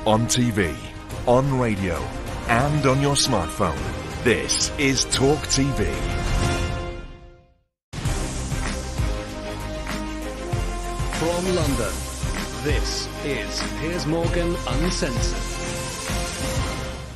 On TV, on radio, and on your smartphone. This is Talk TV. From London, this is Piers Morgan Uncensored.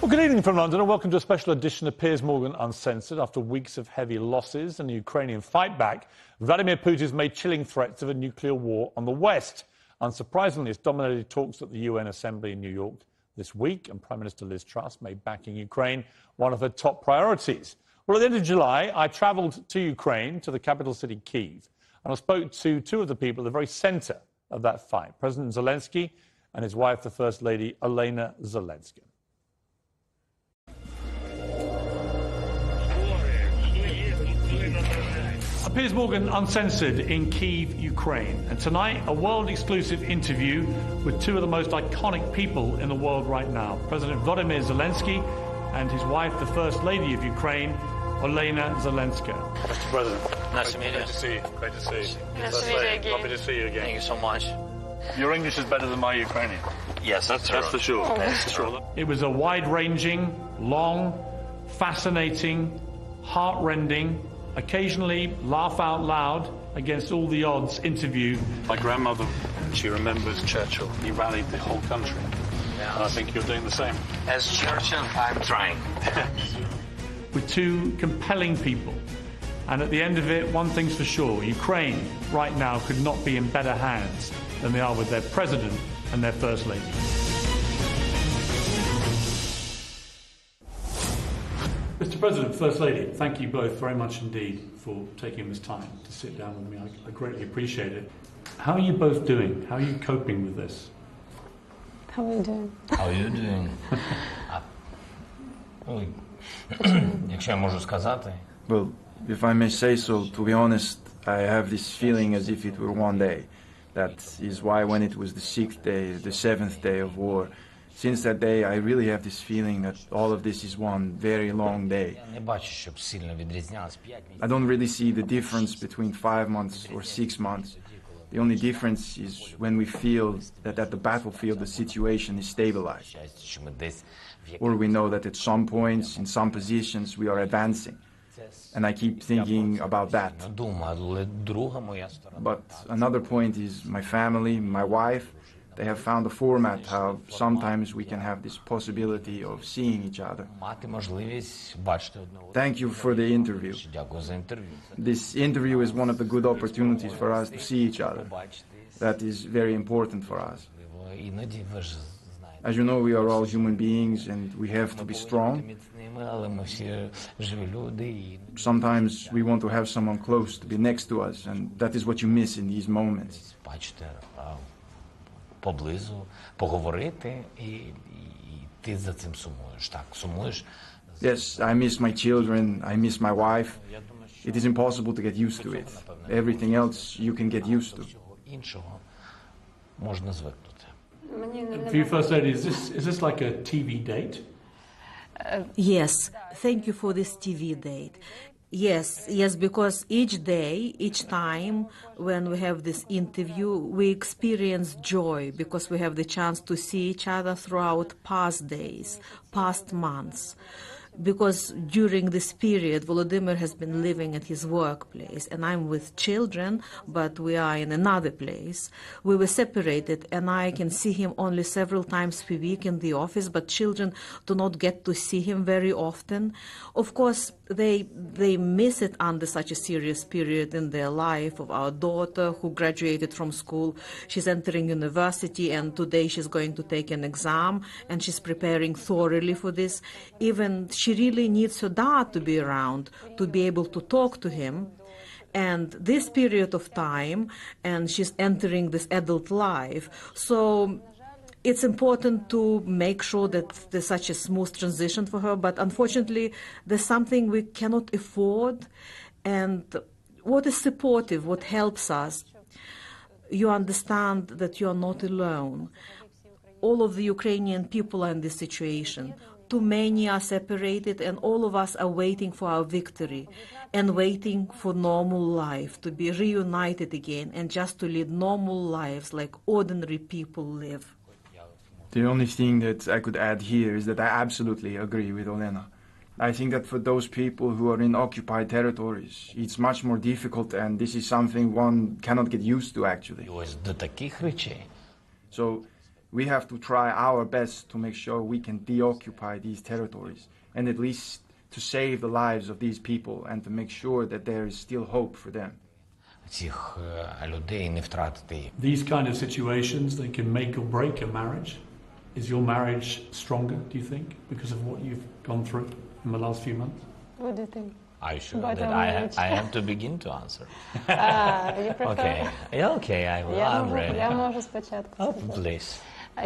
Well, good evening from London and welcome to a special edition of Piers Morgan Uncensored. After weeks of heavy losses and the Ukrainian fight back, Vladimir Putin's made chilling threats of a nuclear war on the West. Unsurprisingly, it's dominated talks at the UN Assembly in New York this week, and Prime Minister Liz Truss made backing Ukraine one of her top priorities. Well, at the end of July, I travelled to Ukraine, to the capital city, Kyiv, and I spoke to two of the people at the very centre of that fight, President Zelensky and his wife, the First Lady, Olena Zelenska. Piers Morgan Uncensored in Kyiv, Ukraine. And tonight, a world-exclusive interview with two of the most iconic people in the world right now, President Volodymyr Zelensky and his wife, the First Lady of Ukraine, Olena Zelenska. Mr. President. Nice to meet you. Great to see you. Great to see you. Nice to meet you again. Lovely to see you again. Thank you so much. Your English is better than my Ukrainian. Yes, that's for sure. Oh, That's for sure. It was a wide-ranging, long, fascinating, heart-rending, occasionally laugh out loud against all the odds interview. My grandmother, she remembers Churchill. He rallied the whole country. Yeah. And I think you're doing the same. As Churchill, I'm trying. With two compelling people. And at the end of it, one thing's for sure, Ukraine right now could not be in better hands than they are with their president and their First Lady. Mr. President, First Lady, thank you both very much indeed for taking this time to sit down with me. I greatly appreciate it. How are you both doing? How are you coping with this? How are you doing? How are you doing? Якщо я можу сказати. Well, if I may say so, to be honest, I have this feeling as if it were one day. That is why when it was the 6th day, the 7th day of war, since that day I really have this feeling that all of this is one very long day. I don't really see the difference between 5 months or 6 months. The only difference is when we feel that at the battlefield the situation is stabilized. Or we know that at some points, in some positions, we are advancing. And I keep thinking about that. But another point is my family, my wife, they have found a format how sometimes we can have this possibility of seeing each other. Thank you for the interview. This interview is one of the good opportunities for us to see each other. That is very important for us. As you know, we are all human beings and we have to be strong. Sometimes we want to have someone close to be next to us, and that is what you miss in these moments. Поблизу, поговорити, і ти за цим сумуєш, так, сумуєш. Yes, I miss my children, I miss my wife. It is impossible to get used to it. Everything else you can get used to. Іншого можна звикнути. For you, First Lady, is this like a TV date? Yes, thank you for this TV date. Yes, because each day, each time when we have this interview, we experience joy because we have the chance to see each other throughout past days, past months. Because during this period, Volodymyr has been living at his workplace, and I'm with children, but we are in another place. We were separated, and I can see him only several times per week in the office, but children do not get to see him very often. Of course, they miss it under such a serious period in their life of our daughter who graduated from school. She's entering university, and today she's going to take an exam, and she's preparing thoroughly for this. Even she really needs her dad to be around to be able to talk to him. And this period of time, and she's entering this adult life. So it's important to make sure that there's such a smooth transition for her, but unfortunately there's something we cannot afford. And what is supportive, what helps us, you understand that you are not alone. All of the Ukrainian people are in this situation. Too many are separated, and all of us are waiting for our victory and waiting for normal life, to be reunited again and just to lead normal lives like ordinary people live. The only thing that I could add here is that I absolutely agree with Olena. I think that for those people who are in occupied territories, it's much more difficult, and this is something one cannot get used to, actually. Ось до таких речей. So we have to try our best to make sure we can deoccupy these territories, and at least to save the lives of these people and to make sure that there is still hope for them. Цих людей не втратити їх. These kind of situations, they can make or break a marriage. Is your marriage stronger, do you think, because of what you've gone through in the last few months? What do you think? Are you sure But that I have to begin to answer? You prefer? Okay. Yeah, okay, I'm ready. Я можу спочатку. Oh, please.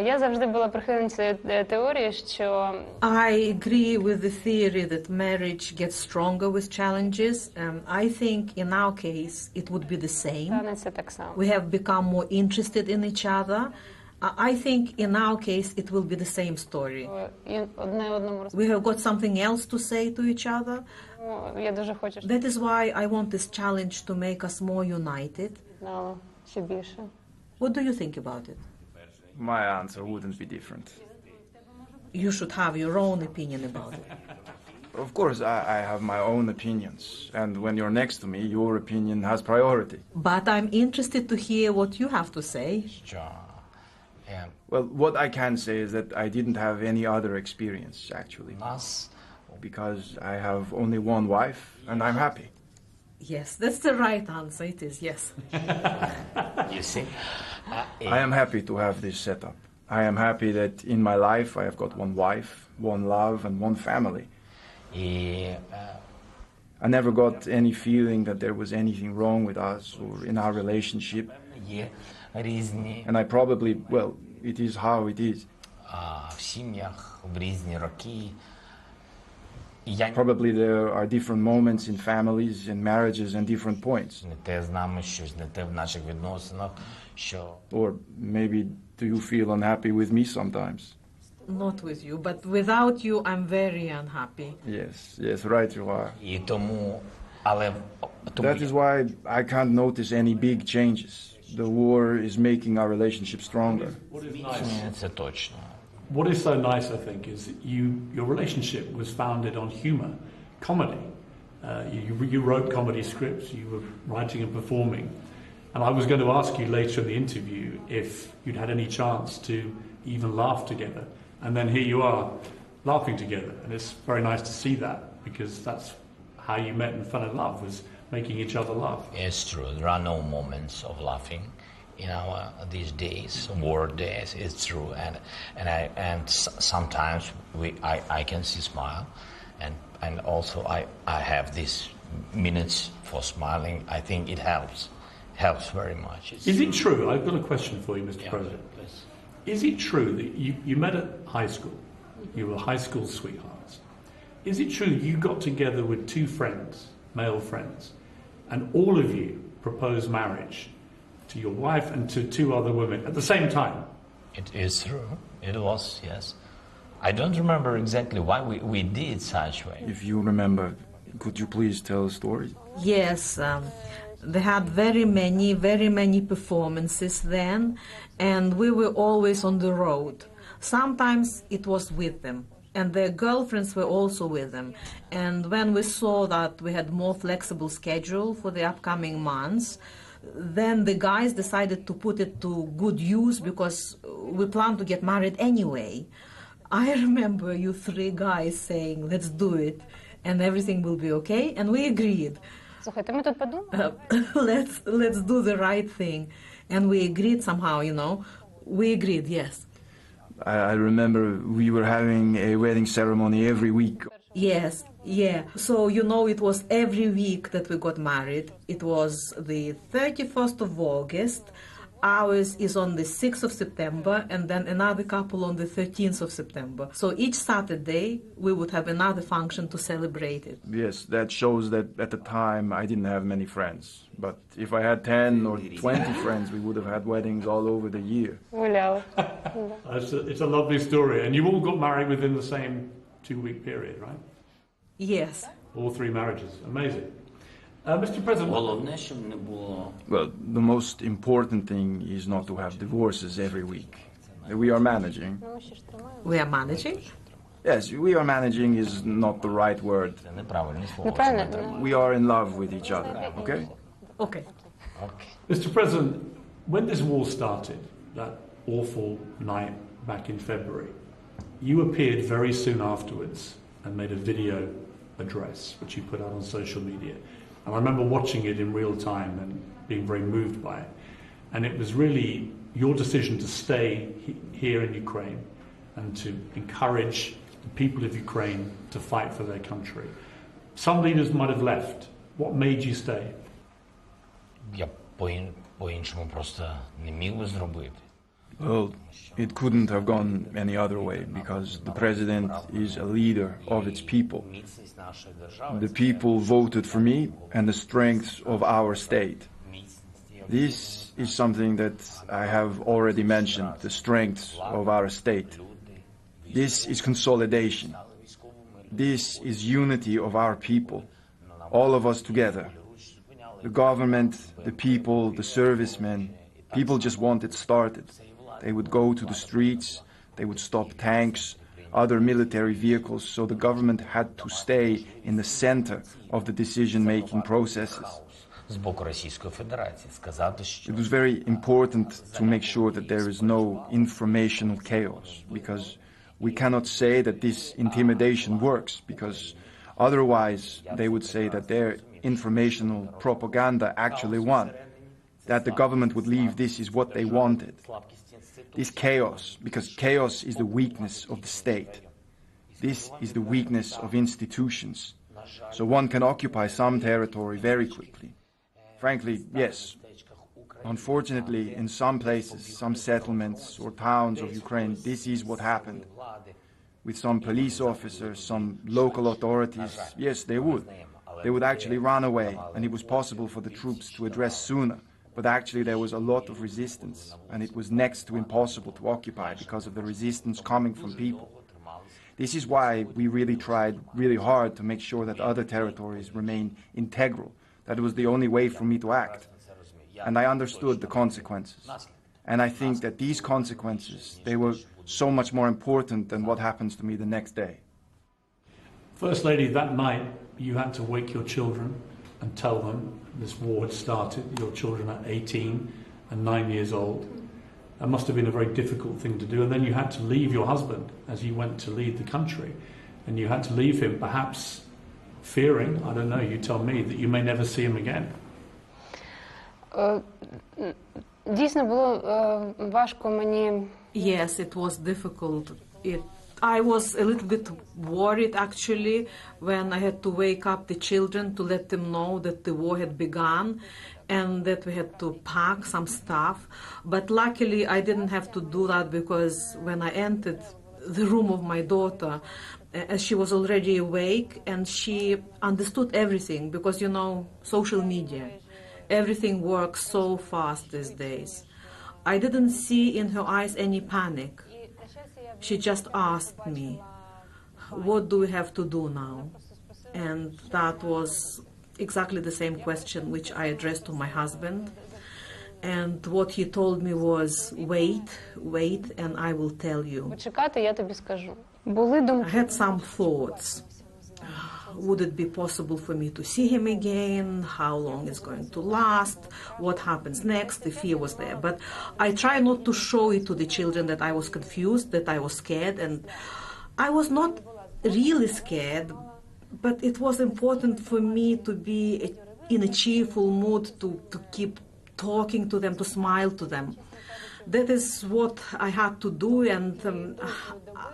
Я завжди була прихильницею теорії, що I agree with the theory that marriage gets stronger with challenges. I think in our case it would be the same. станеться так само. We have become more interested in each other. I think in our case it will be the same story. І одне одному We have got something else to say to each other. Я дуже хочу, щоб That is why I want this challenge to make us more united. знало ще більше. What do you think about it? My answer wouldn't be different. You should have your own opinion about it. Of course, I have my own opinions, and when you're next to me, your opinion has priority. But I'm interested to hear what you have to say. Що Well, what I can say is that I didn't have any other experience, actually, нас, because I have only one wife, and I'm happy. Yes, that's the right answer. It is, yes. you see, I am happy to have this setup. I am happy that in my life I have got one wife, one love, and one family. і I never got any feeling that there was anything wrong with us or in our relationship. є різні And I probably, well, it is how it is. в сім'ях в різні роки. Я Probably there are different moments in families and marriages and different points. не те з нами, щось не те в наших відносинах, що Or maybe do you feel unhappy with me sometimes? Not with you, but without you, I'm very unhappy. Yes, right you are. і тому, але тому That is why I can't notice any big changes. The war is making our relationship stronger. What is nice? це точно. What is so nice, I think, is that your relationship was founded on humour, comedy. You wrote comedy scripts, you were writing and performing. And I was going to ask you later in the interview if you'd had any chance to even laugh together. And then here you are, laughing together. And it's very nice to see that, because that's how you met and fell in love, was making each other laugh. It's true. There are no moments of laughing in our these days, war days. It's true, and sometimes I can see smile, and also I have these minutes for smiling. I think it helps very much. Is it true? I've got a question for you, Mr. President. Please. Is it true that you met at high school? You were high school sweethearts. Is it true you got together with two friends, male friends, and all of you proposed marriage to your wife and to two other women at the same time? It is true. It was, yes. I don't remember exactly why we did such way. If you remember, could you please tell a story? Yes, they had very many performances then, and we were always on the road. Sometimes it was with them, and their girlfriends were also with them. And when we saw that we had more flexible schedule for the upcoming months, then the guys decided to put it to good use, because we planned to get married anyway. I remember you three guys saying, let's do it, and everything will be okay, and we agreed. Слухайте, ми тут подумали. Let's do the right thing. And we agreed somehow, you know. We agreed, yes. I remember we were having a wedding ceremony every week. Yes, yeah. So, you know, it was every week that we got married. It was the 31st of August. Ours is on the 6th of September, and then another couple on the 13th of September. So each Saturday, we would have another function to celebrate it. Yes, that shows that at the time I didn't have many friends. But if I had 10 or 20 friends, we would have had weddings all over the year. Гуляли. It's a lovely story. And you all got married within the same 2-week period, right? Yes. All three marriages. Amazing. Mr. President, Головне, щоб не було Well, the most important thing is not to have divorces every week. We are managing. We are managing? Yes, we are managing is not the right word. We are in love with each other, okay? Okay. Mr. President, when this war started, that awful night back in February, you appeared very soon afterwards and made a video address, which you put out on social media. And I remember watching it in real time and being very moved by it. And it was really your decision to stay here in Ukraine and to encourage the people of Ukraine to fight for their country. Some leaders might have left. What made you stay? Well, it couldn't have gone any other way because the president is a leader of its people. The people voted for me and the strength of our state. This is something that I have already mentioned, the strength of our state. This is consolidation. This is unity of our people, all of us together. The government, the people, the servicemen, people just want it started. They would go to the streets, they would stop tanks, other military vehicles, so the government had to stay in the center of the decision-making processes. It was very important to make sure that there is no informational chaos, because we cannot say that this intimidation works, because otherwise they would say that their informational propaganda actually won, that the government would leave this is what they wanted. This chaos, because chaos is the weakness of the state. This is the weakness of institutions. So one can occupy some territory very quickly. Frankly, yes. Unfortunately, in some places, some settlements or towns of Ukraine, this is what happened. With some police officers, some local authorities, yes, they would. They would actually run away, and it was possible for the troops to address sooner. But actually there was a lot of resistance, and it was next to impossible to occupy because of the resistance coming from people. This is why we really tried really hard to make sure that other territories remain integral. That was the only way for me to act. And I understood the consequences. And I think that these consequences, they were so much more important than what happens to me the next day. First Lady, that night you had to wake your children and tell them this war had started. Your children are 18 and 9 years old. That must have been a very difficult thing to do. And then you had to leave your husband as you went to lead the country. And you had to leave him, perhaps fearing, I don't know, you tell me, that you may never see him again. Yes, it was difficult. I was a little bit worried, actually, when I had to wake up the children to let them know that the war had begun and that we had to pack some stuff. But luckily, I didn't have to do that, because when I entered the room of my daughter, she was already awake and she understood everything, because, you know, social media, everything works so fast these days. I didn't see in her eyes any panic. She just asked me, what do we have to do now? And that was exactly the same question which I addressed to my husband. And what he told me was, wait, and I will tell you. I had some thoughts. Would it be possible for me to see him again? How long it's going to last? What happens next? The fear was there. But I try not to show it to the children that I was confused, that I was scared. And I was not really scared, but it was important for me to be in a cheerful mood, to keep talking to them, to smile to them. That is what I had to do, and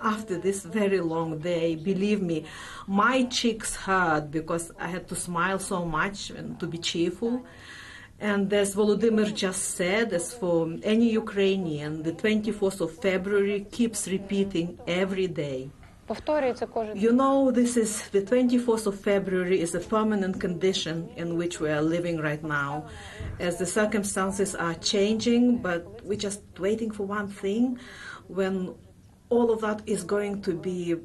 after this very long day, believe me, my cheeks hurt because I had to smile so much and to be cheerful. And as Volodymyr just said, as for any Ukrainian, the 24th of February keeps repeating every day. You know, this is the 24th of February is a permanent condition in which we are living right now, as the circumstances are changing, but we're just waiting for one thing, when all of that is going to be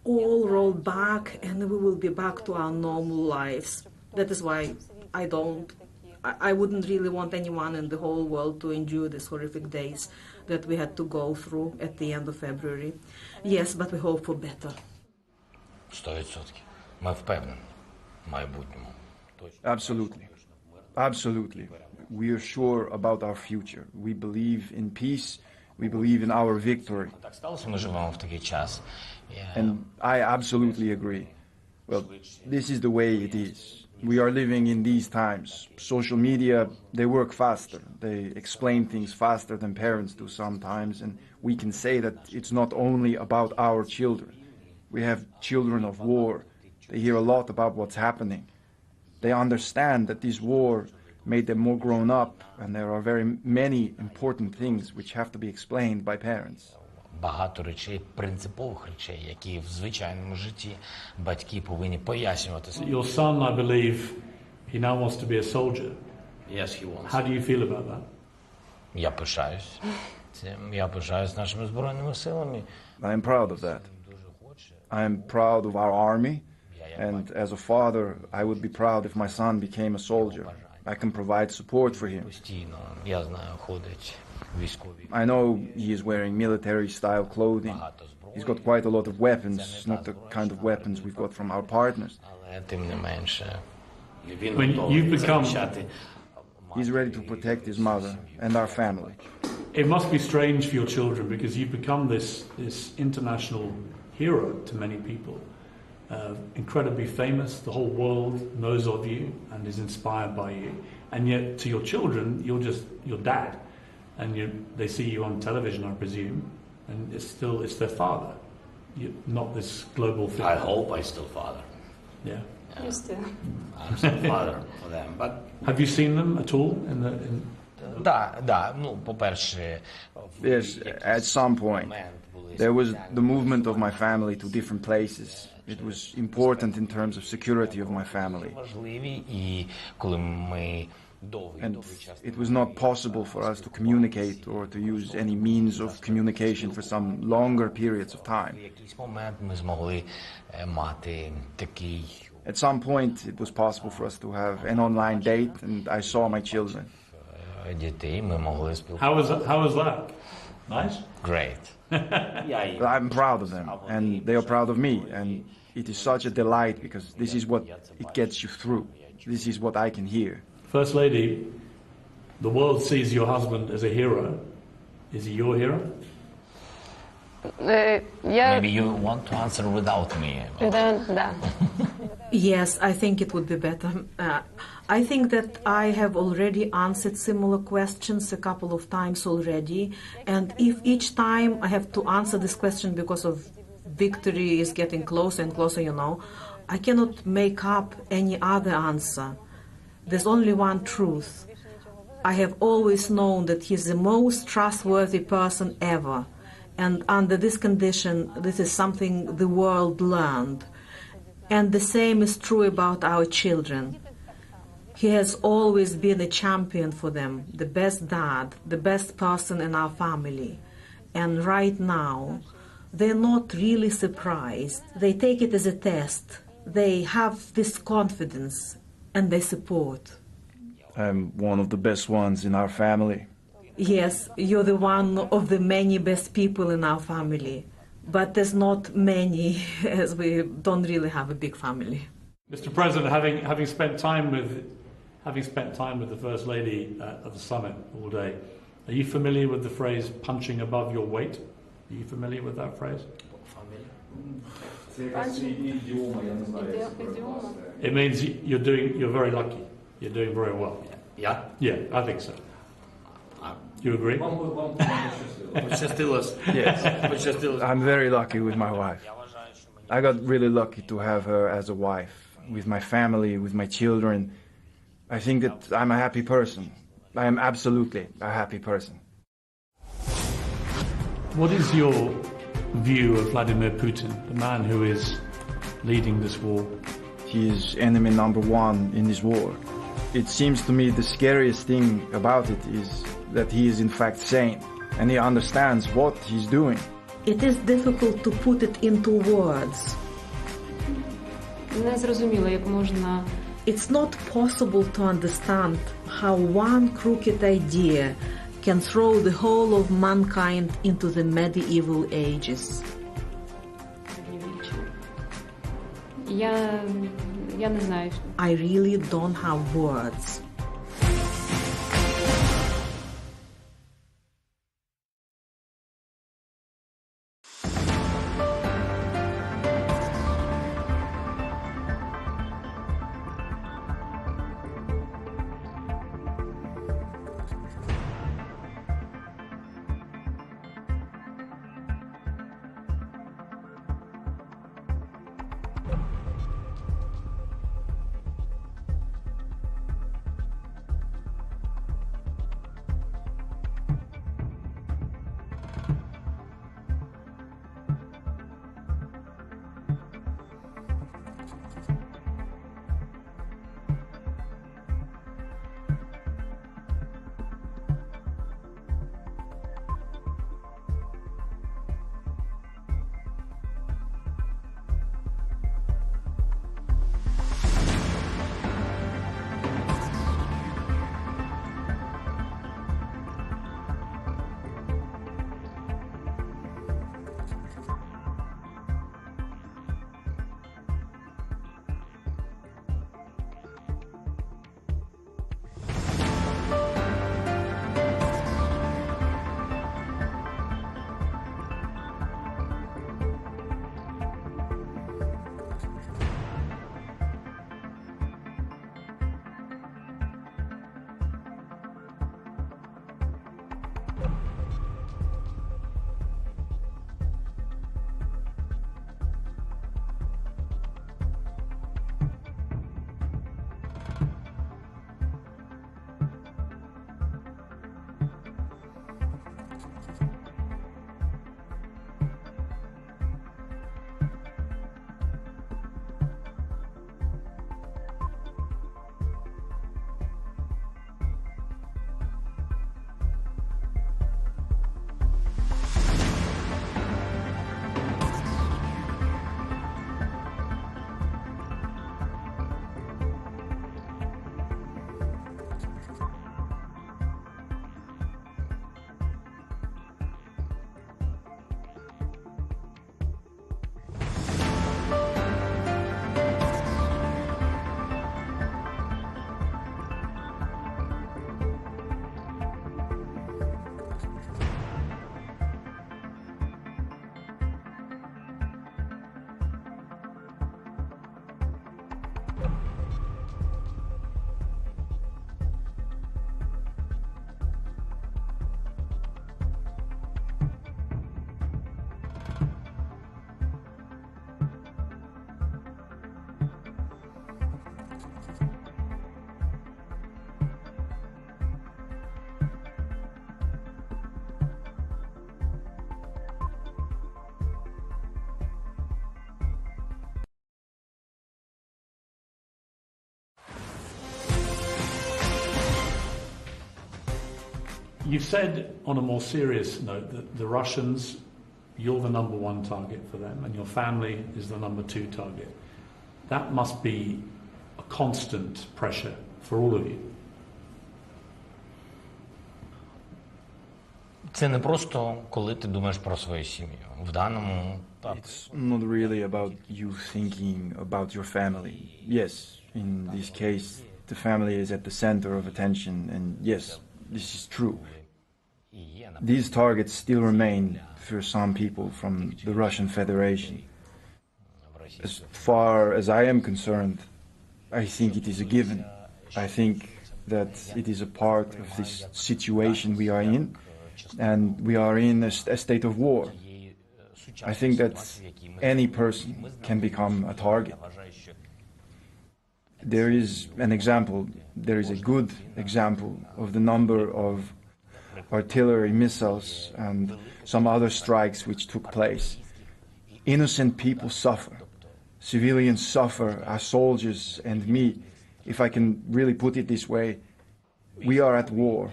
all rolled back and we will be back to our normal lives. That is why I don't I wouldn't really want anyone in the whole world to endure these horrific days that we had to go through at the end of February. Yes, but we hope for better. 100%. Ми впевнені в майбутньому. Absolutely. Absolutely. We are sure about our future. We believe in peace. We believe in our victory. Так сталося, ми живемо в такий час. And I absolutely agree. Well, this is the way it is. We are living in these times. Social media, they work faster. They explain things faster than parents do sometimes. And we can say that it's not only about our children. We have children of war. They hear a lot about what's happening. They understand that this war made them more grown up, and there are very many important things which have to be explained by parents. Багато речей, принципових речей, які в звичайному житті батьки повинні пояснювати. Your son, I believe, he now wants to be a soldier. Yes, he wants. How do you feel about that? Я пишаюсь цим, я пишаюсь нашими Збройними силами. I am proud of that. I am proud of our army, and as a father, I would be proud if my son became a soldier. I can provide support for him. Постійно, я знаю, ходить військові. I know he is wearing military-style clothing. He's got quite a lot of weapons, not the kind of weapons we've got from our partners. Але тим не менше, він When готовий you've become- захищати. He's ready to protect his mother and our family. It must be strange for your children because you've become this international hero to many people. Incredibly famous, the whole world knows of you and is inspired by you. And yet to your children, you're just your dad. And they see you on television, I presume, and it's their father. Not this global thing. I hope I still father. Yeah. Used to. I'm still father for them, but Have you seen them at all да, ну, по-перше, Yes, at some point, there was the movement of my family to different places. It was important in terms of security of my family. важливі, і коли ми довгий And час it was not possible for us to communicate or to use any means of communication for some longer periods of time. в якийсь момент ми змогли мати такий At some point, it was possible for us to have an online date, and I saw my children. дітей, ми могли спілкуватися. How was that? Nice? Great. I'm proud of them, and they are proud of me, and it is such a delight because this is what it gets you through. This is what I can hear. First Lady, the world sees your husband as a hero. Is he your hero? Я... Maybe you want to answer without me. Да. Yes, I think it would be better. I think that I have already answered similar questions a couple of times already, and if each time I have to answer this question because of victory is getting closer and closer, I cannot make up any other answer. There's only one truth. I have always known that he's the most trustworthy person ever, and under this condition, this is something the world learned. And the same is true about our children. He has always been a champion for them, the best dad, the best person in our family. And right now, they're not really surprised. They take it as a test. They have this confidence and they support. I'm one of the best ones in our family. Yes, you're the one of the many best people in our family. But there's not many, as we don't really have a big family. Mr. President, having spent time with the First Lady of the summit all day, are you familiar with the phrase "punching above your weight"? Are you familiar with that phrase? It means you're very lucky. You're doing very well. Yeah? Yeah, I think so. You agree? Пощастилось. I'm very lucky with my wife. I got really lucky to have her as a wife, with my family, with my children. I think that I'm a happy person. I am absolutely a happy person. What is your view of Vladimir Putin, the man who is leading this war? He is enemy number one in this war. It seems to me the scariest thing about it is that he is in fact sane, and he understands what he's doing. It is difficult to put it into words. Не зрозуміло, як можна It's not possible to understand how one crooked idea can throw the whole of mankind into the medieval ages. Я не знаю. I really don't have words. You've said, on a more serious note, that the Russians, you're the number one target for them, and your family is the number two target. That must be a constant pressure for all of you. Це не просто, коли ти думаєш про свою сім'ю. В даному It's not really about you thinking about your family. Yes, in this case, the family is at the center of attention, and yes, this is true. These targets still remain for some people from the Russian Federation. As far as I am concerned, I think it is a given. I think that it is a part of this situation we are in, and we are in a state of war. I think that any person can become a target. There is an example, there is a good example of the number of artillery missiles and some other strikes which took place. Innocent people suffer. Civilians suffer, our soldiers and me. If I can really put it this way, we are at war.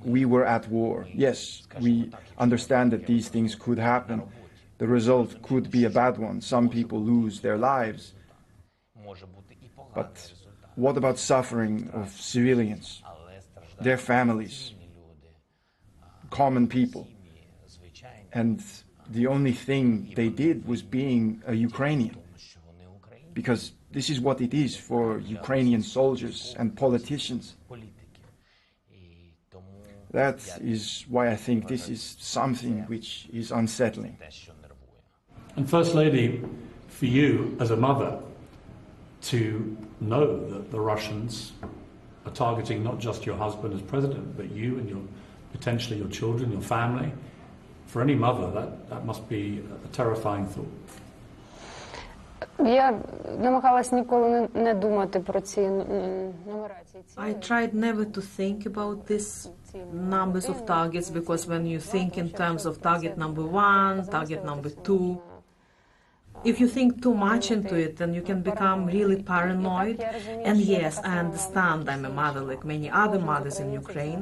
We were at war. Yes, we understand that these things could happen. The result could be a bad one. Some people lose their lives. But what about suffering of civilians, their families, common people? And the only thing they did was being a Ukrainian, because this is what it is for Ukrainian soldiers and politicians. That is why I think this is something which is unsettling. And First Lady, for you as a mother, to know that the Russians are targeting not just your husband as president, but you and potentially your children, your family, for any mother, that must be a terrifying thought. Я намагалась ніколи не думати про ці нумерації. I tried never to think about these numbers of targets, because when you think in terms of target number 1, target number 2, if you think too much into it, then you can become really paranoid. And yes, I understand I'm a mother like many other mothers in Ukraine.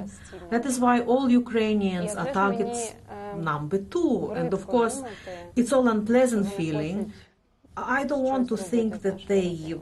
That is why all Ukrainians are targets number 2. And of course, it's all unpleasant feeling. I don't want to think that they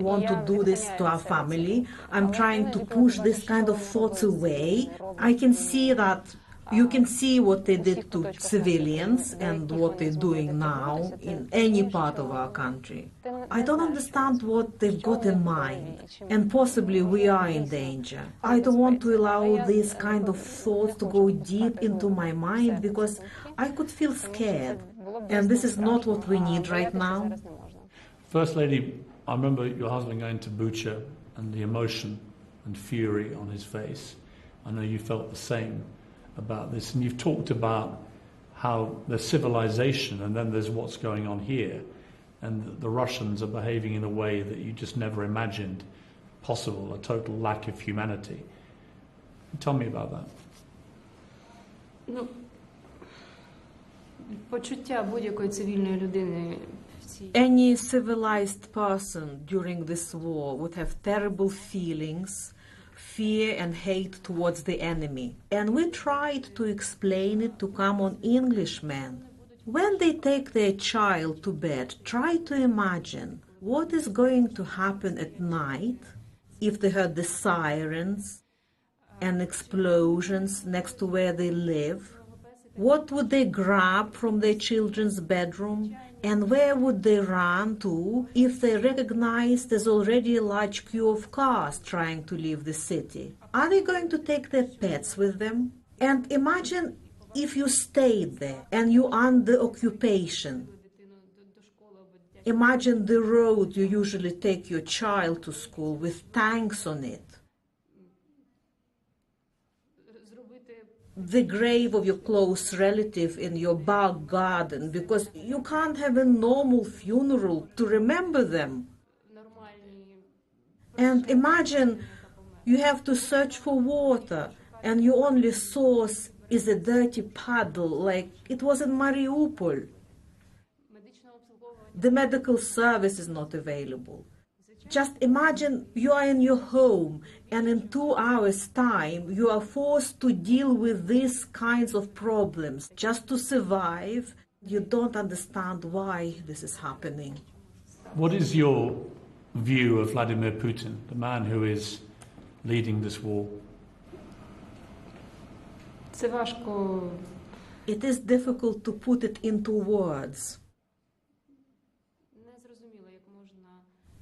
want to do this to our family. I'm trying to push this kind of thoughts away. I can see that you can see what they did to civilians and what they're doing now in any part of our country. I don't understand what they've got in mind, and possibly we are in danger. I don't want to allow these kind of thoughts to go deep into my mind, because I could feel scared, and this is not what we need right now. First Lady, I remember your husband going to Bucha and the emotion and fury on his face. I know you felt the same about this, and you've talked about how there's civilization and then there's what's going on here, and the Russians are behaving in a way that you just never imagined possible, a total lack of humanity. Tell me about that. Ну, почуття будь-якої цивільної людини. Any civilized person during this war would have terrible feelings, fear and hate towards the enemy. And we tried to explain it to common Englishmen. When they take their child to bed, try to imagine what is going to happen at night if they heard the sirens and explosions next to where they live. What would they grab from their children's bedroom? And where would they run to if they recognized there's already a large queue of cars trying to leave the city? Are they going to take their pets with them? And imagine if you stayed there and you're under occupation. Imagine the road you usually take your child to school with tanks on it. The grave of your close relative in your back garden, because you can't have a normal funeral to remember them. And imagine you have to search for water and your only source is a dirty puddle like it was in Mariupol. The medical service is not available. Just imagine you are in your home and in 2 hours' time you are forced to deal with these kinds of problems just to survive. You don't understand why this is happening. What is your view of Vladimir Putin, the man who is leading this war? Це важко. It is difficult to put it into words.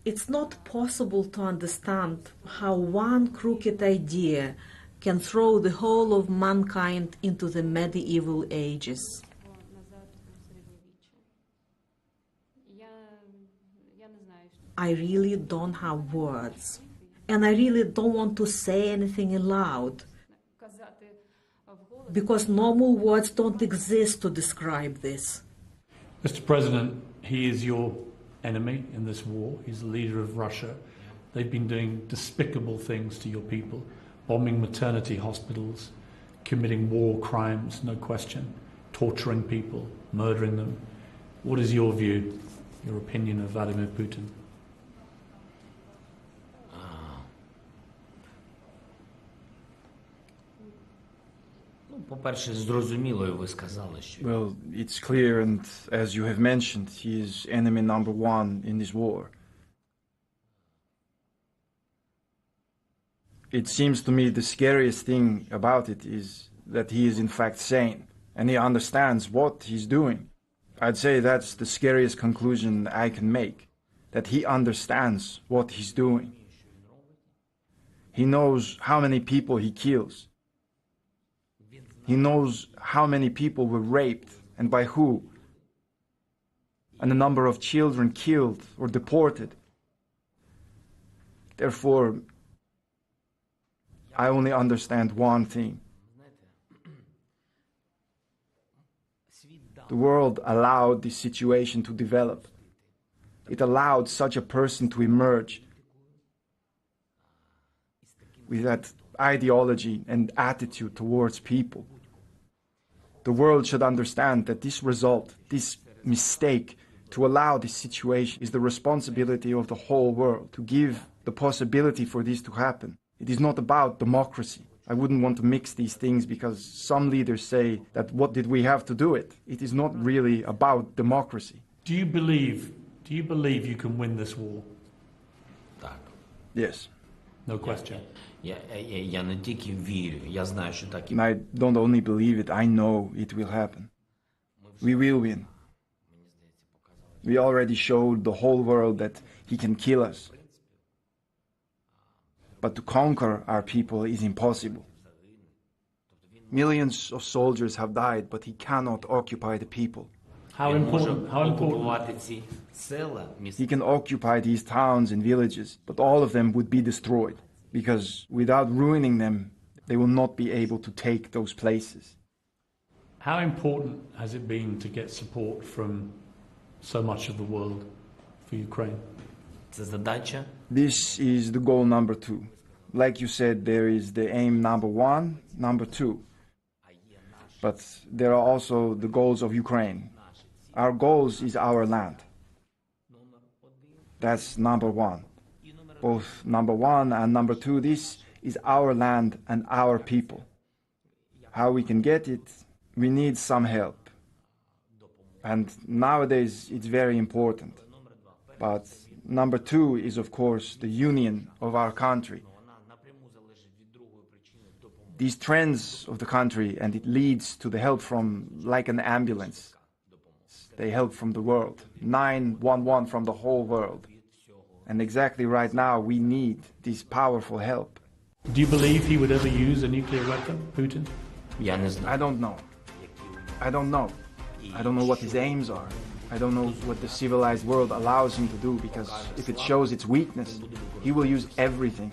It's not possible to understand how one crooked idea can throw the whole of mankind into the medieval ages. I really don't have words, and I really don't want to say anything aloud, because normal words don't exist to describe this. Mr. President, he is your enemy in this war. He's the leader of Russia. They've been doing despicable things to your people, bombing maternity hospitals, committing war crimes, no question, torturing people, murdering them. What is your view, your opinion of Vladimir Putin? По-перше, зрозуміло, і ви сказали, що Well, it's clear, and as you have mentioned, he is enemy number 1 in this war. It seems to me the scariest thing about it is that he is in fact sane, and he understands what he's doing. I'd say that's the scariest conclusion I can make, that he understands what he's doing. He knows how many people he kills. He knows how many people were raped and by who, and the number of children killed or deported. Therefore, I only understand one thing. The world allowed this situation to develop. It allowed such a person to emerge with that ideology and attitude towards people. The world should understand that this result, this mistake, to allow this situation is the responsibility of the whole world, to give the possibility for this to happen. It is not about democracy. I wouldn't want to mix these things because some leaders say that what did we have to do it? It is not really about democracy. Do you believe you can win this war? Так. Yes. No question. Я не тільки вірю, я знаю, що так і And I don't only believe it, I know it will happen. We will win. We already showed the whole world that he can kill us. But to conquer our people is impossible. Millions of soldiers have died, but he cannot occupy the people. How important? окупувати ці села, He can occupy these towns and villages, but all of them would be destroyed, because without ruining them, they will not be able to take those places. How important has it been to get support from so much of the world for Ukraine? Це задача. This is the goal number 2. Like you said, there is the aim number 1, number 2. But there are also the goals of Ukraine. Our goals is our land. That's number 1. Both number 1 and number 2, this is our land and our people. How we can get it, we need some help. And nowadays it's very important. But number 2 is, of course, the union of our country. These trends of the country, and it leads to the help from, like an ambulance. They help from the world. 911 from the whole world. And exactly right now, we need this powerful help. Do you believe he would ever use a nuclear weapon, Putin? Я не знаю. I don't know. I don't know. I don't know what his aims are. I don't know what the civilized world allows him to do, because if it shows its weakness, he will use everything.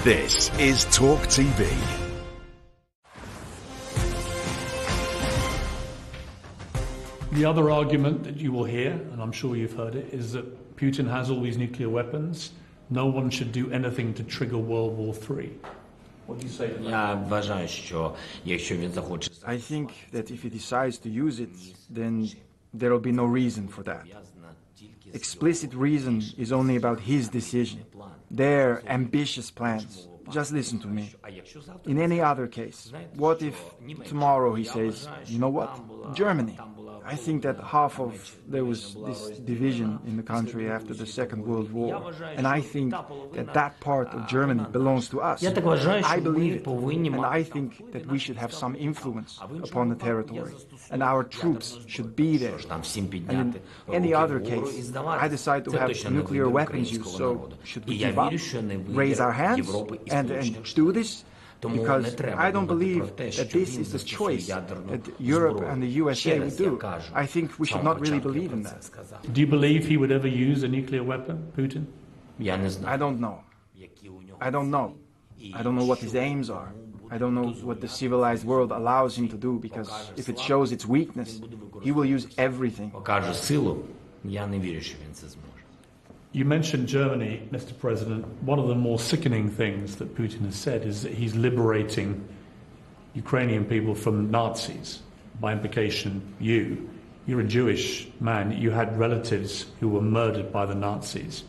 This is Talk TV. The other argument that you will hear, and I'm sure you've heard it, is that Putin has all these nuclear weapons. No one should do anything to trigger World War III. What do you say to that? I think that if he decides to use it, then there will be no reason for that. Explicit reason is only about his decision, their ambitious plans. Just listen to me. In any other case, what if tomorrow he says, you know what, Germany? I think that there was this division in the country after the Second World War, and I think that that part of Germany belongs to us. I believe it, and I think that we should have some influence upon the territory, and our troops should be there. And in any other case, I decide to have nuclear weapons used, so should we give up, raise our hands, and do this? Because I don't believe that this is the choice that Europe and the USA would do. I think we should not really believe in that. Do you believe he would ever use a nuclear weapon, Putin? I don't know. I don't know. I don't know what his aims are. I don't know what the civilized world allows him to do, because if it shows its weakness, he will use everything. You mentioned Germany, Mr. President. One of the more sickening things that Putin has said is that he's liberating Ukrainian people from Nazis. By implication, you're a Jewish man. You had relatives who were murdered by the Nazis.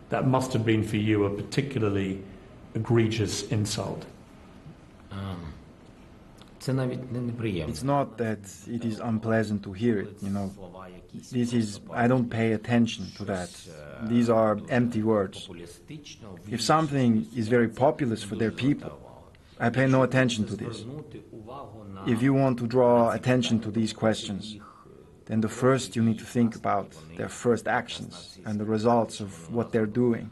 That must have been for you a particularly egregious insult. It's not that it is unpleasant to hear it, you know. I don't pay attention to that. These are empty words. If something is very populist for their people, I pay no attention to this. If you want to draw attention to these questions, then the first you need to think about their first actions and the results of what they're doing.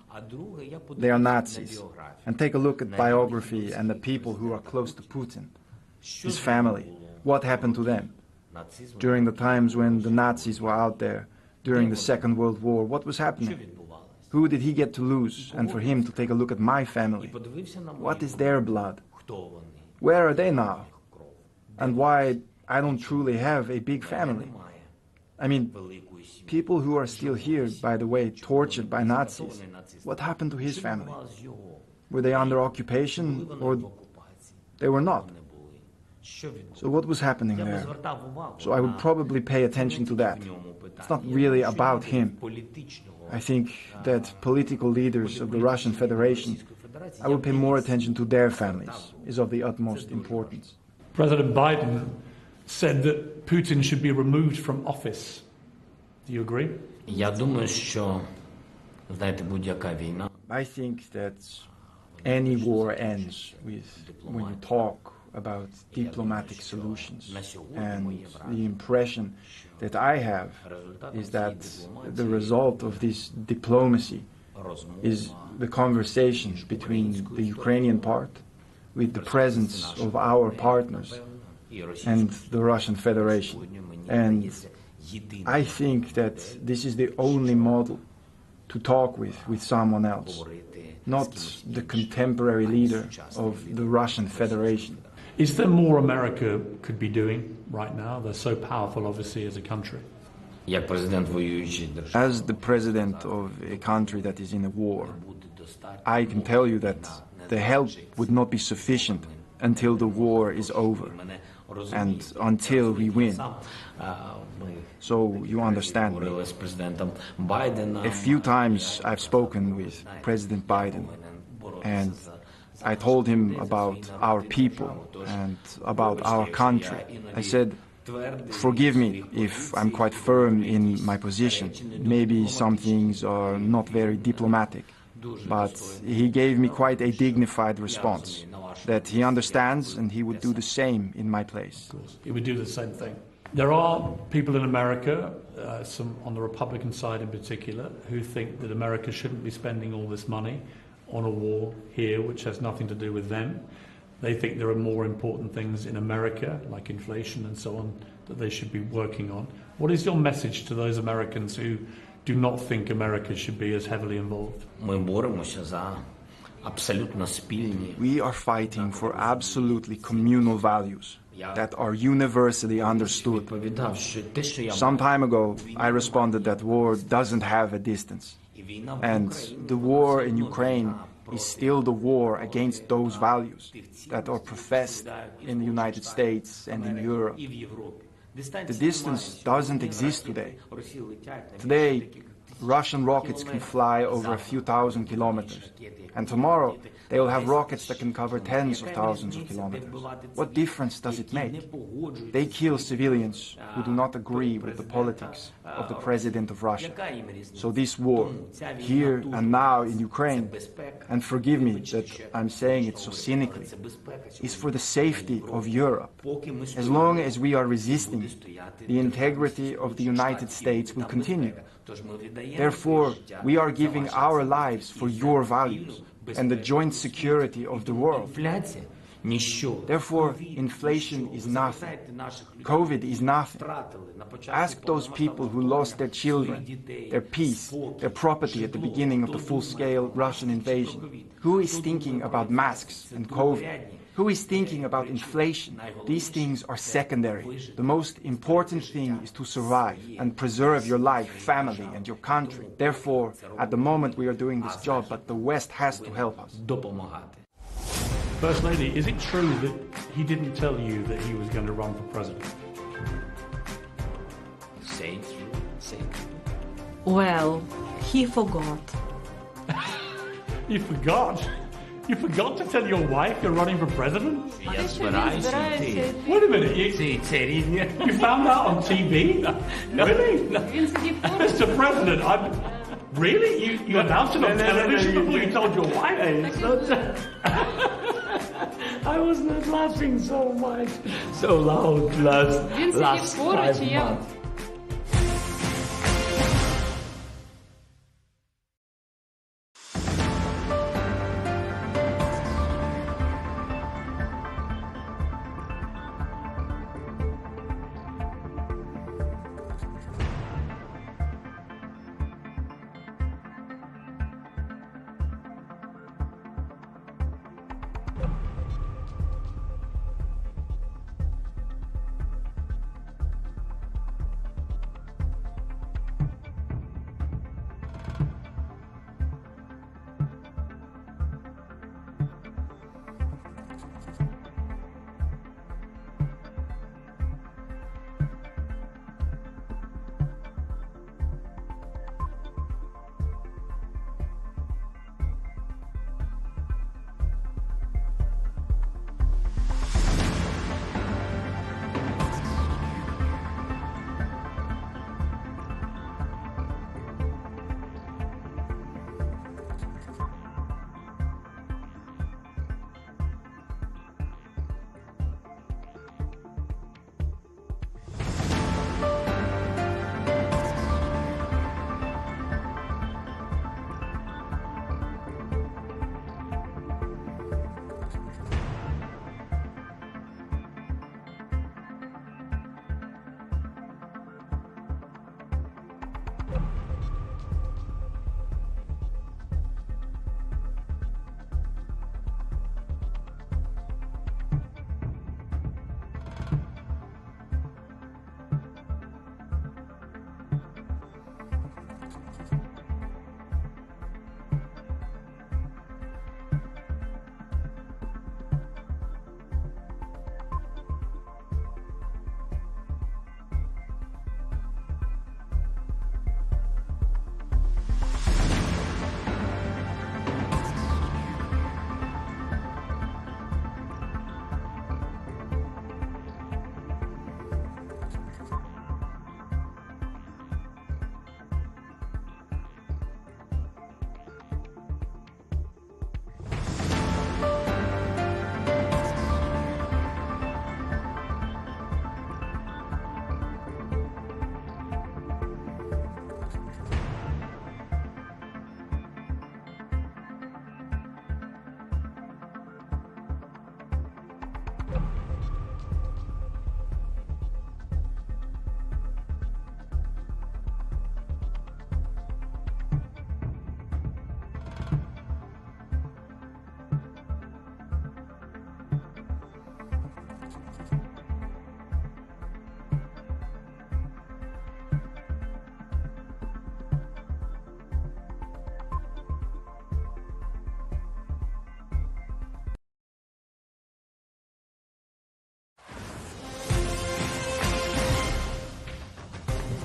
They are Nazis. And take a look at biography and the people who are close to Putin. His family. What happened to them? During the times when the Nazis were out there, during the Second World War, what was happening? Who did he get to lose? And for him to take a look at my family. What is their blood? Where are they now? And why I don't truly have a big family? I mean, people who are still here, by the way, tortured by Nazis, what happened to his family? Were they under occupation, or they were not? So what was happening there? So I would probably pay attention to that. It's not really about him. I think that political leaders of the Russian Federation, I would pay more attention to their families, is of the utmost importance. President Biden said that Putin should be removed from office. Do you agree? I think that any war ends when you talk about diplomatic solutions, and the impression that I have is that the result of this diplomacy is the conversation between the Ukrainian part, with the presence of our partners, and the Russian Federation. And I think that this is the only model to talk with someone else, not the contemporary leader of the Russian Federation. Is there more America could be doing right now? They're so powerful, obviously, as a country. As the president of a country that is in a war, I can tell you that the help would not be sufficient until the war is over and until we win. So you understand me. A few times I've spoken with President Biden, and I told him about our people and about our country. I said, forgive me if I'm quite firm in my position. Maybe some things are not very diplomatic. But he gave me quite a dignified response, that he understands and he would do the same in my place. He would do the same thing. There are people in America, some on the Republican side in particular, who think that America shouldn't be spending all this money on a war here which has nothing to do with them. They think there are more important things in America, like inflation and so on, that they should be working on. What is your message to those Americans who do not think America should be as heavily involved? We are fighting for absolutely communal values that are universally understood. Some time ago, I responded that war doesn't have a distance. And the war in Ukraine is still the war against those values that are professed in the United States and in Europe. The distance doesn't exist today. Today, Russian rockets can fly over a few thousand kilometers. And tomorrow, they will have rockets that can cover tens of thousands of kilometers. What difference does it make? They kill civilians who do not agree with the politics of the president of Russia. So this war, here and now in Ukraine, and forgive me that I'm saying it so cynically, is for the safety of Europe. As long as we are resisting, the integrity of the United States will continue. Therefore, we are giving our lives for your values and the joint security of the world. Therefore, inflation is nothing. COVID is nothing. Ask those people who lost their children, their peace, their property at the beginning of the full-scale Russian invasion. Who is thinking about masks and COVID? Who is thinking about inflation? These things are secondary. The most important thing is to survive and preserve your life, family, and your country. Therefore, at the moment we are doing this job, but the West has to help us. First Lady, is it true that he didn't tell you that he was going to run for president? Well, he forgot. You forgot? You forgot to tell your wife you're running for president? Yes, but I see. Wait a minute, you found out on TV? Really? Mr. President, really? You announced it on television before you told your wife? I was not laughing so much, so loud last 5 months.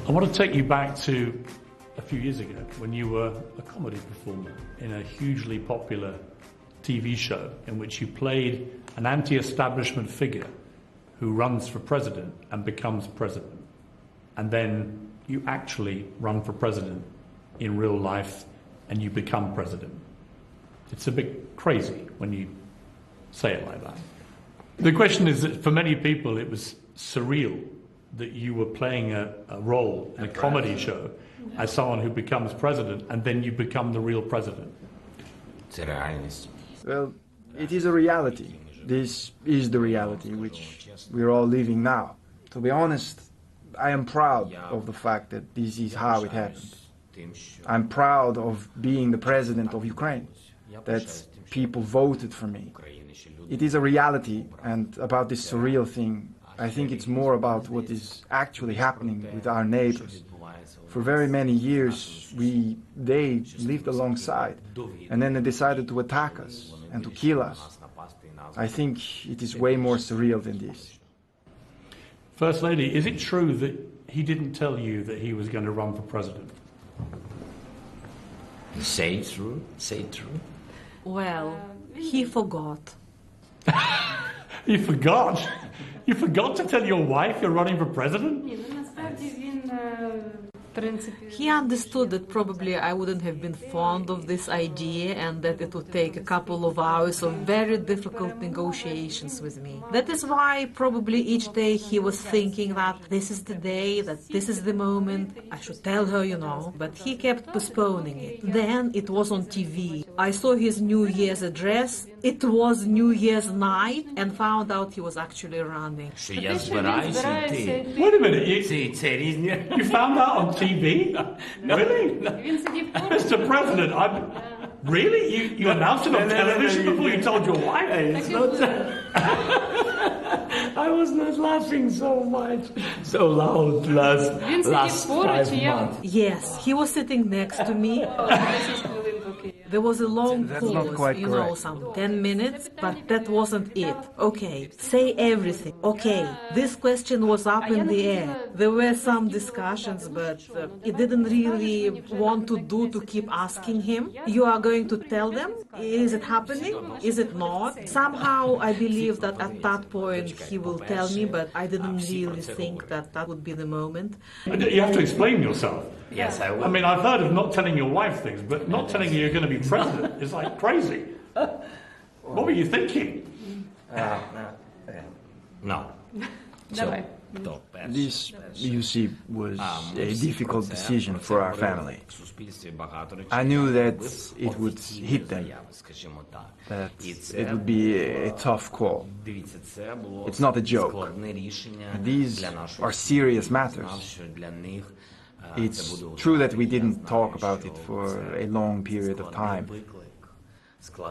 I want to take you back to a few years ago when you were a comedy performer in a hugely popular TV show in which you played an anti-establishment figure who runs for president and becomes president. And then you actually run for president in real life and you become president. It's a bit crazy when you say it like that. The question is that for many people it was surreal that you were playing a role in a comedy show as someone who becomes president and then you become the real president. Well, it is a reality. This is the reality which we're all living now. To be honest, I am proud of the fact that this is how it happened. I'm proud of being the president of Ukraine, that people voted for me. It is a reality, and about this surreal thing, I think it's more about what is actually happening with our neighbors. For very many years, they lived alongside, and then they decided to attack us and to kill us. I think it is way more surreal than this. First Lady, is it true that he didn't tell you that he was going to run for president? Say it true. Say it true. Well, he forgot. You forgot? You forgot to tell your wife you're running for president? He understood that probably I wouldn't have been fond of this idea and that it would take a couple of hours of very difficult negotiations with me. That is why probably each day he was thinking that this is the day, that this is the moment, I should tell her, you know, but he kept postponing it. Then it was on TV. I saw his New Year's address. It was New Year's night and found out he was actually running. Wait a minute, you found out on TV? Really? Mr. President, really? You announced it on television before you told your wife? It's not I was not laughing so much, so loud last 5 months. Yes, he was sitting next to me. There was a long pause, you know, some 10 minutes, but that wasn't it. Okay, say everything. Okay, this question was up in the air. There were some discussions, but it didn't really want to keep asking him. You are going to tell them? Is it happening? Is it not? Somehow I believe that at that point he will tell me, but I didn't really think that that would be the moment. You have to explain yourself. Yes, I will. I mean, I've heard of not telling your wife things, but not telling you you're going to be president is like crazy. What were you thinking? No. This, you see, was a difficult decision for our family. I knew that it would hit them, that it would be a tough call. It's not a joke. These are serious matters. It's true that we didn't talk about it for a long period of time,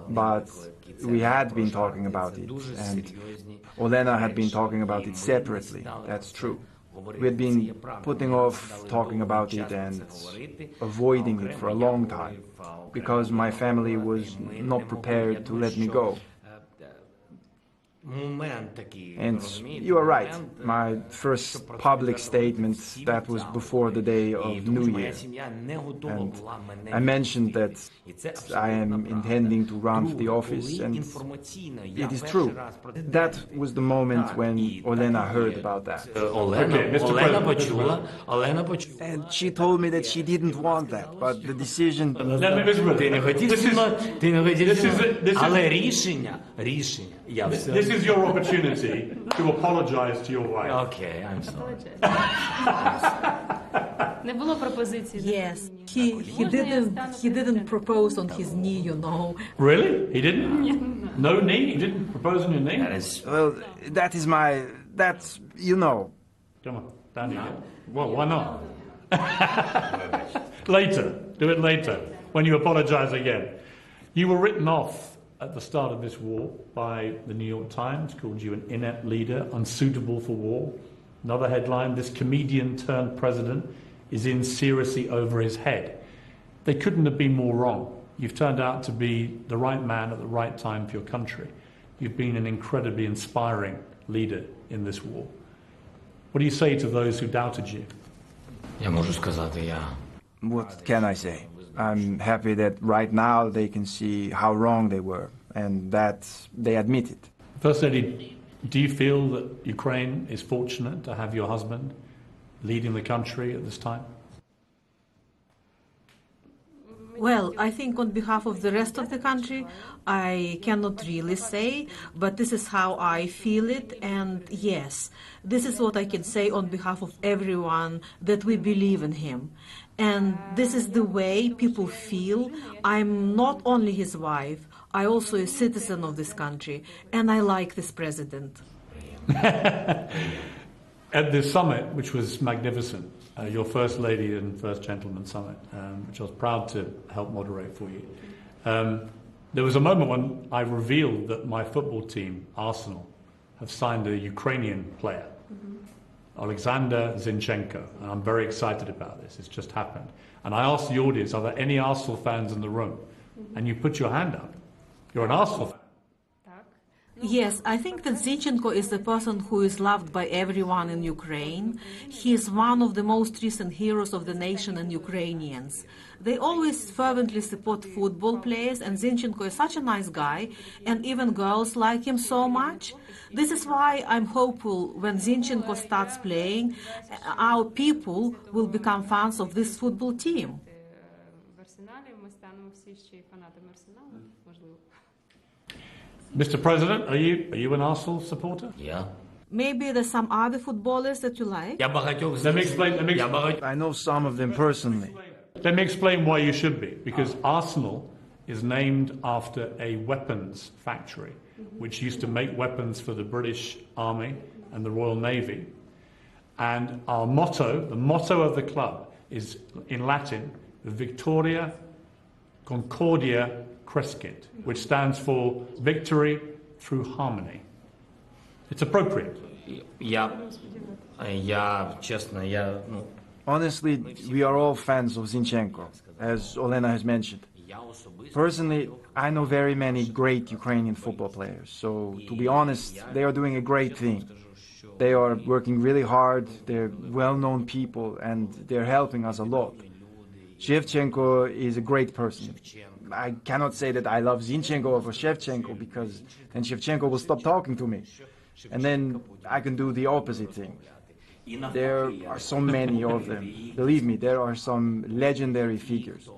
but we had been talking about it, and Olena had been talking about it separately, that's true. We had been putting off talking about it and avoiding it for a long time, because my family was not prepared to let me go. And you are right, my first public statement, that was before the day of New Year. And I mentioned that I am intending to run for the office, and it is true. That was the moment when Olena heard about that. And she told me that she didn't want that, but the decision... This is your opportunity to apologize to your wife. Okay, I'm sorry. Yes, he didn't propose on his knee, you know. Really? He didn't? No knee? He didn't propose on your knee? Well, that's, you know. Come on, down you go. Well, why not? Later. Do it later, when you apologize again. You were written off at the start of this war by the New York Times, called you an inept leader, unsuitable for war. Another headline, this comedian turned president is in seriously over his head. They couldn't have been more wrong. You've turned out to be the right man at the right time for your country. You've been an incredibly inspiring leader in this war. What do you say to those who doubted you? What can I say? I'm happy that right now they can see how wrong they were and that they admit it. First Lady, do you feel that Ukraine is fortunate to have your husband leading the country at this time? Well, I think on behalf of the rest of the country, I cannot really say, but this is how I feel it. And yes, this is what I can say on behalf of everyone, that we believe in him. And this is the way people feel. I'm not only his wife, I also a citizen of this country, and I like this president. At the summit, which was magnificent, your First Lady and First Gentleman summit, which I was proud to help moderate for you, there was a moment when I revealed that my football team, Arsenal, have signed a Ukrainian player, Alexander Zinchenko, and I'm very excited about this. It's just happened. And I asked the audience, are there any Arsenal fans in the room? And you put your hand up. You're an Arsenal fan. Yes, I think that Zinchenko is a person who is loved by everyone in Ukraine. He is one of the most recent heroes of the nation and Ukrainians. They always fervently support football players, and Zinchenko is such a nice guy, and even girls like him so much. This is why I'm hopeful when Zinchenko starts playing, our people will become fans of this football team. Mr. President, are you an Arsenal supporter? Yeah. Maybe there's some other footballers that you like? Let me explain. I know some of them personally. Let me explain why you should be. Because Arsenal is named after a weapons factory, which used to make weapons for the British Army and the Royal Navy. And our motto, the motto of the club, is in Latin, Victoria Concordia Crescit, which stands for victory through harmony. It's appropriate. Honestly, we are all fans of Zinchenko, as Olena has mentioned. Personally, I know very many great Ukrainian football players, so to be honest, they are doing a great thing. They are working really hard, they're well-known people, and they're helping us a lot. Shevchenko is a great person. I cannot say that I love Zinchenko over Shevchenko, because then Shevchenko will stop talking to me. And then I can do the opposite thing. There are so many of them. Believe me, there are some legendary figures.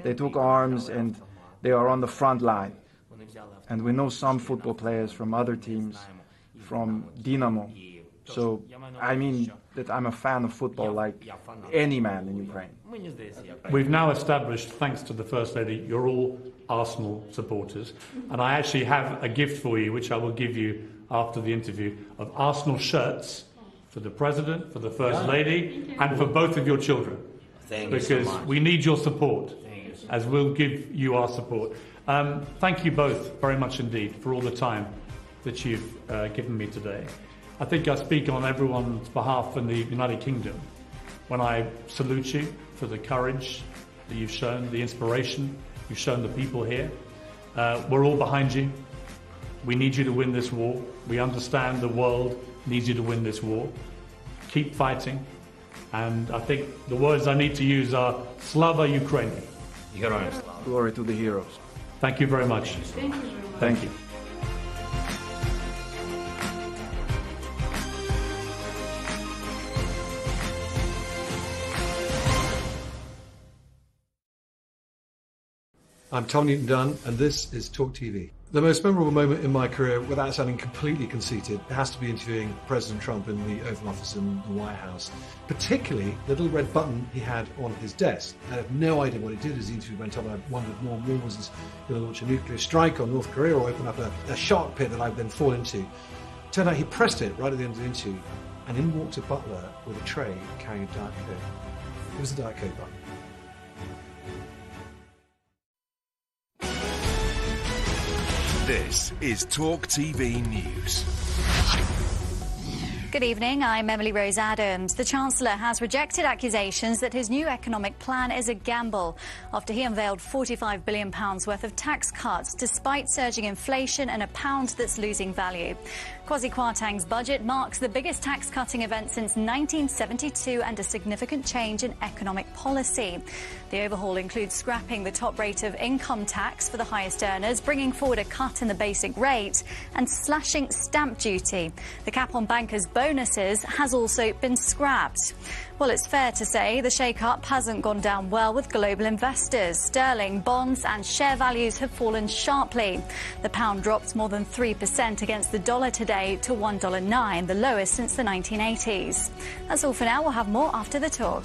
They took arms and they are on the front line. And we know some football players from other teams, from Dynamo. So, I mean that I'm a fan of football like any man in Ukraine. We've now established, thanks to the First Lady, you're all Arsenal supporters. And I actually have a gift for you, which I will give you after the interview, of Arsenal shirts for the President, for the First Lady, and for both of your children. Because we need your support, as we'll give you our support. Thank you both very much indeed for all the time that you've given me today. I think I speak on everyone's behalf in the United Kingdom when I salute you for the courage that you've shown, the inspiration you've shown the people here. We're all behind you. We need you to win this war. We understand the world needs you to win this war. Keep fighting. And I think the words I need to use are Slava Ukraini. Glory to the heroes. Thank you very much. Thank you very much. Thank you. I'm Tom Newton-Dunn, and this is Talk TV. The most memorable moment in my career, without sounding completely conceited, it has to be interviewing President Trump in the Oval Office in the White House. Particularly the little red button he had on his desk. I had no idea what he did as the interview went on. I wondered more and more, was he going to launch a nuclear strike on North Korea or open up a shark pit that I would then fall into? Turned out he pressed it right at the end of the interview, and in walked a butler with a tray carrying a Diet Coke. It was a Diet Coke button. This is Talk TV News. Good evening, I'm Emily Rose Adams. The Chancellor has rejected accusations that his new economic plan is a gamble after he unveiled £45 billion worth of tax cuts despite surging inflation and a pound that's losing value. Kwasi Kwarteng's budget marks the biggest tax-cutting event since 1972 and a significant change in economic policy. The overhaul includes scrapping the top rate of income tax for the highest earners, bringing forward a cut in the basic rate and slashing stamp duty. The cap on bankers' bonuses has also been scrapped. Well, it's fair to say the shake-up hasn't gone down well with global investors. Sterling, bonds and share values have fallen sharply. The pound dropped more than 3% against the dollar today to $1.09, the lowest since the 1980s. That's all for now. We'll have more after the talk.